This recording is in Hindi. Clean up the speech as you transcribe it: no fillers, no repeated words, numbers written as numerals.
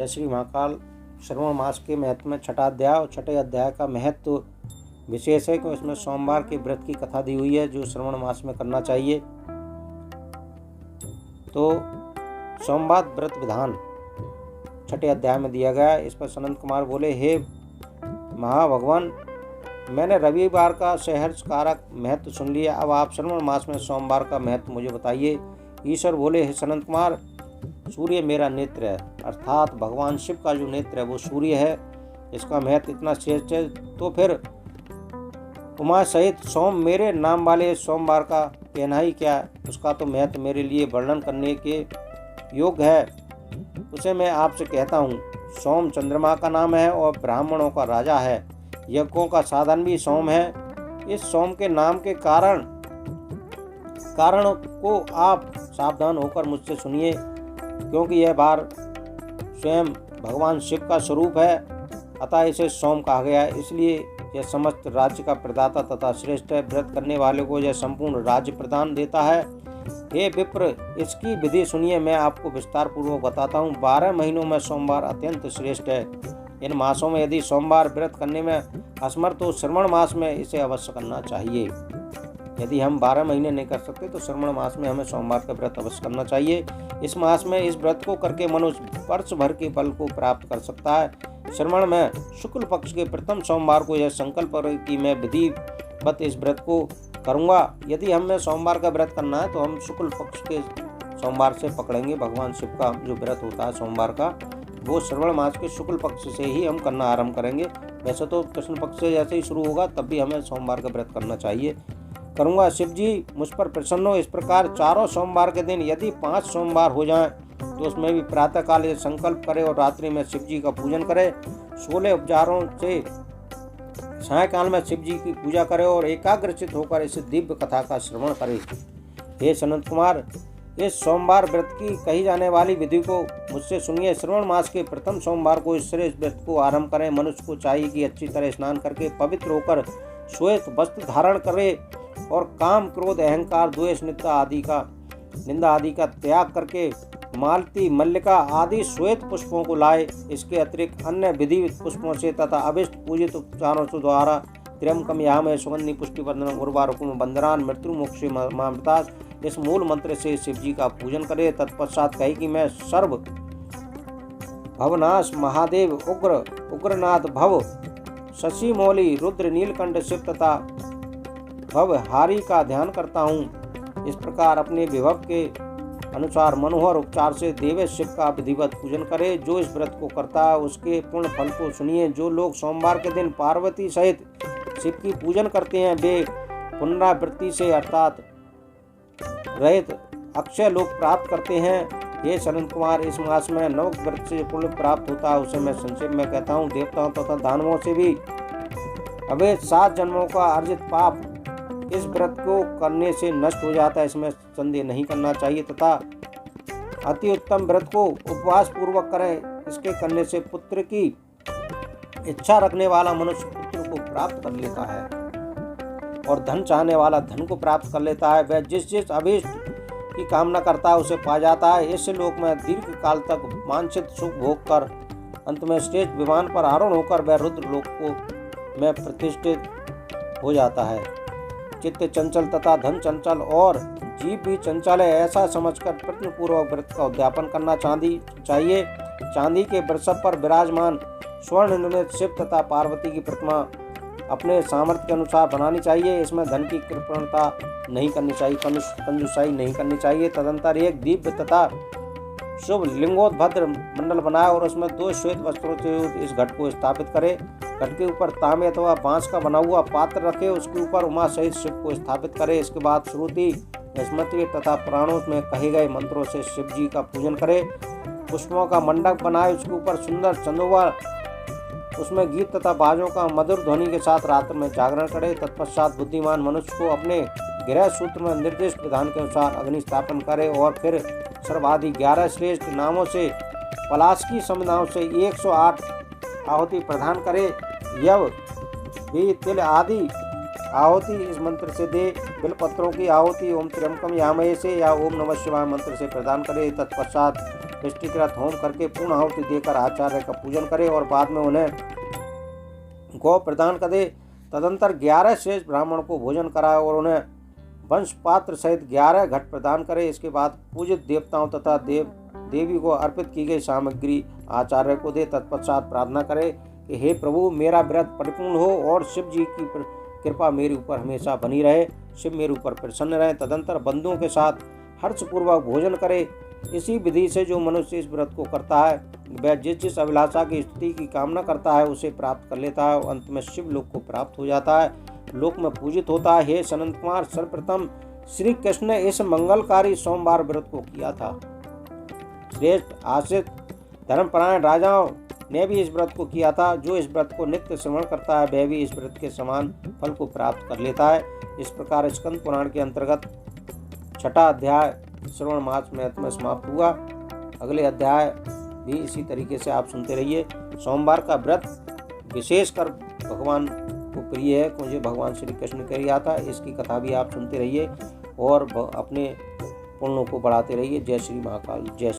जैसे कि महाकाल श्रवण मास के महत्व में छठा अध्याय और छठे अध्याय का महत्व विशेष है, क्योंकि इसमें सोमवार के व्रत की कथा दी हुई है जो श्रवण मास में करना चाहिए। तो सोमवार व्रत विधान छठे अध्याय में दिया गया। इस पर सनंद कुमार बोले, हे महाभगवान, मैंने रविवार का सहर्ष कारक महत्व सुन लिया, अब आप श्रवण मास में सोमवार का महत्व मुझे बताइए। ईश्वर बोले, हे सनंद कुमार, सूर्य मेरा नेत्र है, अर्थात भगवान शिव का जो नेत्र है वो सूर्य है, इसका महत्व इतना श्रेष्ठ है। तो फिर उमा सहित सोम मेरे नाम वाले सोमवार का कहना ही क्या है, उसका तो महत्व मेरे लिए वर्णन करने के योग्य है। उसे मैं आपसे कहता हूँ, सोम चंद्रमा का नाम है और ब्राह्मणों का राजा है, यज्ञों का साधन भी सोम है। इस सोम के नाम के कारण को आप सावधान होकर मुझसे सुनिए, क्योंकि यह बार स्वयं भगवान शिव का स्वरूप है, अतः इसे सोम कहा गया है। इसलिए यह समस्त राज्य का प्रदाता तथा श्रेष्ठ है। व्रत करने वाले को यह संपूर्ण राज्य प्रदान देता है। हे विप्र, इसकी विधि सुनिए, मैं आपको विस्तार पूर्वक बताता हूँ। 12 महीनों में सोमवार अत्यंत श्रेष्ठ है। इन मासों में यदि सोमवार व्रत करने में असमर्थ हो, श्रवण मास में इसे अवश्य करना चाहिए। यदि हम 12 महीने नहीं कर सकते तो श्रवण मास में हमें सोमवार का व्रत अवश्य करना चाहिए। इस मास में इस व्रत को करके मनुष्य वर्ष भर के फल को प्राप्त कर सकता है। श्रवण में शुक्ल पक्ष के प्रथम सोमवार को यह संकल्प करें कि मैं विधिवत इस व्रत को करूंगा। यदि हमें सोमवार का व्रत करना है तो हम शुक्ल पक्ष के सोमवार से पकड़ेंगे। भगवान शिव का जो व्रत होता है सोमवार का, वो श्रवण मास के शुक्ल पक्ष से ही हम करना आरंभ करेंगे। वैसे तो कृष्ण पक्ष से जैसे ही शुरू होगा तब भी हमें सोमवार का व्रत करना चाहिए। करूंगा, शिव जी मुझ पर प्रसन्न हो। इस प्रकार चारों सोमवार के दिन यदि 5 सोमवार हो जाएं तो उसमें भी प्रातः काल ये संकल्प करे और रात्रि में शिव जी का पूजन करे। 16 उपचारों से सायकाल में शिव जी की पूजा करे और एकाग्रचित होकर इस दिव्य कथा का श्रवण करे। हे सनंद कुमार, इस सोमवार व्रत की कही जाने वाली विधि को मुझसे सुनिए। श्रवण मास के प्रथम सोमवार को इस श्रेष्ठ व्रत को आरंभ करें। मनुष्य को चाहिए कि अच्छी तरह स्नान करके पवित्र होकर श्वेत वस्त्र धारण करे और काम, क्रोध, अहंकार, द्वेष, निंदा आदि का त्याग करके मालती, मल्लिका आदि श्वेत पुष्पों को लाए। इसके अतिरिक्त अन्य विधि पुष्पों से तथा अभिष्ट पूजित उपचारों से द्वारा त्र्यंबकम यामहे सुगंधि पुष्टिवर्धनम उर्वारुकम बंदनान मृत्यु मोक्षे मामृतास, इस मूल मंत्र से शिव जी का पूजन करे। तत्पश्चात कहे कि मैं सर्व भवनाश महादेव, उग्रनाथ, भव शशि मौली, रुद्र, नीलकंठ, शिव तथा भवहारी का ध्यान करता हूँ। इस प्रकार अपने विभव के अनुसार मनोहर उपचार से देवेश शिव का विधिवत पूजन करे। जो इस व्रत को करता है उसके पूर्ण फल को सुनिए। जो लोग सोमवार के दिन पार्वती सहित शिव की पूजन करते हैं वे पुनरावृत्ति से अर्थात रहित अक्षय लोक प्राप्त करते हैं। हे सनंद कुमार, इस मास में नवक व्रत से पुण्य प्राप्त होता है, उसे मैं संक्षेप में कहता हूँ। देवताओं तथा दानवों से भी अवैध 7 जन्मों का अर्जित पाप इस व्रत को करने से नष्ट हो जाता है, इसमें संदेह नहीं करना चाहिए। तथा अति उत्तम व्रत को उपवास पूर्वक करें। इसके करने से पुत्र की इच्छा रखने वाला मनुष्य पुत्र को प्राप्त कर लेता है और धन चाहने वाला धन को प्राप्त कर लेता है। वह जिस अभीष्ट की कामना करता है उसे पा जाता है। इस लोक में दीर्घ काल तक वांछित सुख भोग कर अंत में श्रेष्ठ विमान पर आरोहण होकर वह रुद्र लोक को में प्रतिष्ठित हो जाता है। चित्त चंचल तथा धन चंचल और जीव भी चंचल है, ऐसा समझकर प्रश्न पूर्वक व्रत का उद्यापन करना चाहिए। चांदी के वृषभ पर विराजमान स्वर्ण निर्मित शिव तथा पार्वती की प्रतिमा अपने सामर्थ्य के अनुसार बनानी चाहिए। इसमें धन की कृपणता नहीं करनी चाहिए, कंजूसाई नहीं करनी चाहिए। तदंतर एक दिव्य तथा शुभ लिंगोद्भद्र मंडल बनाए और उसमें 2 श्वेत वस्त्रों से इस घट को स्थापित करे। घट के ऊपर तांबे अथवा बांस का बना हुआ पात्र रखे, उसके ऊपर उमा सहित शिव को स्थापित करे। इसके बाद श्रुति, स्मृति तथा पुराणों में कहे गए मंत्रों से शिव जी का पूजन करे। पुष्पों का मंडप बनाए, उसके ऊपर सुंदर चंदोवा, उसमें गीत तथा बाजों का मधुर ध्वनि के साथ रात्र में जागरण करे। तत्पश्चात बुद्धिमान मनुष्य को अपने गृह सूत्र में निर्दिष्ट विधान के अनुसार अग्नि स्थापन करे और फिर सर्वादि 11 श्रेष्ठ नामों से पलाश की समुदायों से 108 आहुति प्रदान करे। यव भी तिल आदि आहुति इस मंत्र से दे। बिलपत्रों की आहुति ओम त्र्यंबकम यामहे से या ओम नमः शिवाय मंत्र से प्रदान करे। तत्पश्चात वृष्टिकृत होम करके पूर्ण आहुति देकर आचार्य का पूजन करे और बाद में उन्हें गौ प्रदान कर दे। तदंतर 11 श्रेष्ठ ब्राह्मण को भोजन कराए और उन्हें वंश पात्र सहित 11 घट प्रदान करे। इसके बाद पूजित देवताओं तथा देवी को अर्पित की गई सामग्री आचार्य को दे। तत्पश्चात प्रार्थना करे कि हे प्रभु, मेरा व्रत परिपूर्ण हो और शिव जी की कृपा मेरे ऊपर हमेशा बनी रहे, शिव मेरे ऊपर प्रसन्न रहे। तदंतर बंधुओं के साथ हर्षपूर्वक भोजन करे। इसी विधि से जो मनुष्य इस व्रत को करता है वह जिस अभिलाषा की स्तुति की कामना करता है उसे प्राप्त कर लेता है और अंत में शिव लोक को प्राप्त हो जाता है, लोक में पूजित होता है। हे सनंत कुमार, सर्वप्रथम श्री कृष्ण ने इस मंगलकारी सोमवार व्रत को किया था। श्रेष्ठ आश्रित धर्मपरायण राजाओं ने भी इस व्रत को किया था। जो इस व्रत को नित्य श्रवण करता है वह भी इस व्रत के समान फल को प्राप्त कर लेता है। इस प्रकार स्कंद पुराण के अंतर्गत 6वां अध्याय श्रवण मास में समाप्त हुआ। अगले अध्याय भी इसी तरीके से आप सुनते रहिए। सोमवार का व्रत विशेषकर भगवान को प्रिय है, मुझे भगवान श्री कृष्ण ने किया था। इसकी कथा भी आप सुनते रहिए और अपने पुण्यों को बढ़ाते रहिए। जय श्री महाकाल, जय